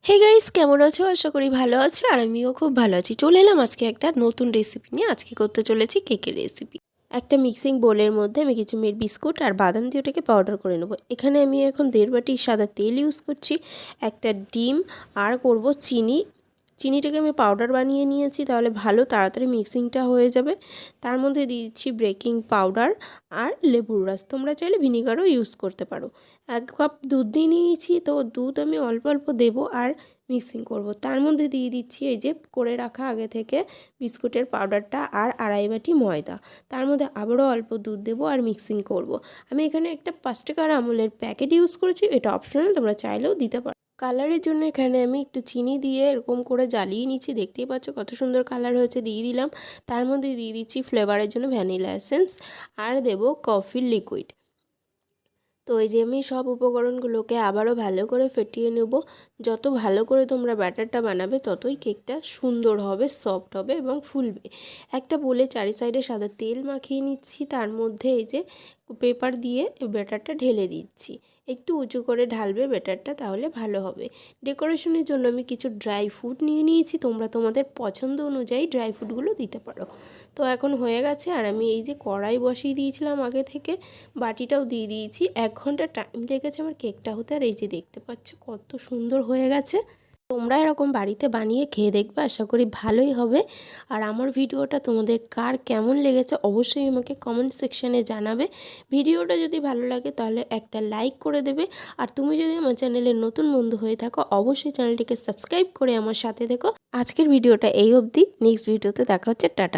Hey guys, কেমন আছো? আশা করি ভালো আছো। আর আমিও খুব ভালো আছি। চলে এলাম আজকে একটা নতুন রেসিপি নিয়ে। আজকে করতে চলেছি কেকের রেসিপি। একটা মিক্সিং বোলের মধ্যে আমি কিছু বিস্কুট আর বাদাম দিয়ে ওটাকে পাউডার করে নেবো। এখানে আমি এখন 1.5 বাটি সাদা তেল ইউজ করছি, একটা ডিম, আর করব চিনি। চিনিটাকে আমি পাউডার বানিয়ে নিয়েছি, তাহলে ভালো তাড়াতাড়ি মিক্সিংটা হয়ে যাবে। তার মধ্যে দিয়ে দিচ্ছি বেকিং পাউডার আর লেবুর রস। তোমরা চাইলে ভিনিগারও ইউজ করতে পারো। 1 কাপ দুধ দিয়ে নিয়েছি, তো দুধ আমি অল্প অল্প দেবো আর মিক্সিং করব। তার মধ্যে দিয়ে দিচ্ছি এই যে করে রাখা আগে থেকে বিস্কুটের পাউডারটা আর 2.5 বাটি ময়দা। তার মধ্যে আবারও অল্প দুধ দেবো আর মিক্সিং করব। আমি এখানে একটা 5 টাকার আমুলের প্যাকেট ইউজ করেছি, এটা অপশনাল, তোমরা চাইলেও দিতে পারো। কালারের জন্য এখানে আমি একটু চিনি দিয়ে এরকম করে জ্বালিয়ে নিচ্ছি। দেখতেই পাচ্ছ কত সুন্দর কালার হয়েছে, দিয়ে দিলাম। তার মধ্যে দিয়ে দিচ্ছি ফ্লেভারের জন্য ভ্যানিলা এসেন্স আর দেবো কফির লিকুইড। তো এই যে আমি সব উপকরণগুলোকে আবারও ভালো করে ফেটিয়ে নেব। যত ভালো করে তোমরা ব্যাটারটা বানাবে ততই কেকটা সুন্দর হবে, সফট হবে এবং ফুলবে। একটা বলে চারি সাইডে সাদা তেল মাখিয়ে নিচ্ছি, তার মধ্যে এই যে পেপার দিয়ে ব্যাটারটা ঢেলে দিচ্ছি। একটু উঁচু করে ঢালবে ব্যাটারটা, তাহলে ভালো হবে। ডেকোরেশনের জন্য আমি কিছু ড্রাই ফ্রুট নিয়ে নিয়েছি, তোমরা তোমাদের পছন্দ অনুযায়ী ড্রাই ফ্রুটগুলো দিতে পারো। তো এখন হয়ে গেছে, আর আমি এই যে কড়াই বসিয়ে দিয়েছিলাম আগে থেকে, বাটিটাও দিয়ে দিয়েছি। 1 ঘন্টা টাইম লেগেছে আমার কেকটা হতে। আর এই যে দেখতে পাচ্ছ কত সুন্দর হয়ে গেছে। তোমরা এরকম বাড়িতে বানিয়ে খেয়ে দেখবে, আশা করি ভালোই হবে। আর আমার ভিডিওটা তোমাদের কার কেমন লেগেছে অবশ্যই আমাকে কমেন্ট সেকশানে জানাবে। ভিডিওটা যদি ভালো লাগে তাহলে একটা লাইক করে দেবে। আর তুমি যদি আমার চ্যানেলের নতুন বন্ধু হয়ে থাকো অবশ্যই চ্যানেলটিকে সাবস্ক্রাইব করে আমার সাথে থেকো। আজকের ভিডিওটা এই অবধি, নেক্সট ভিডিওতে দেখা হচ্ছে। টাটা।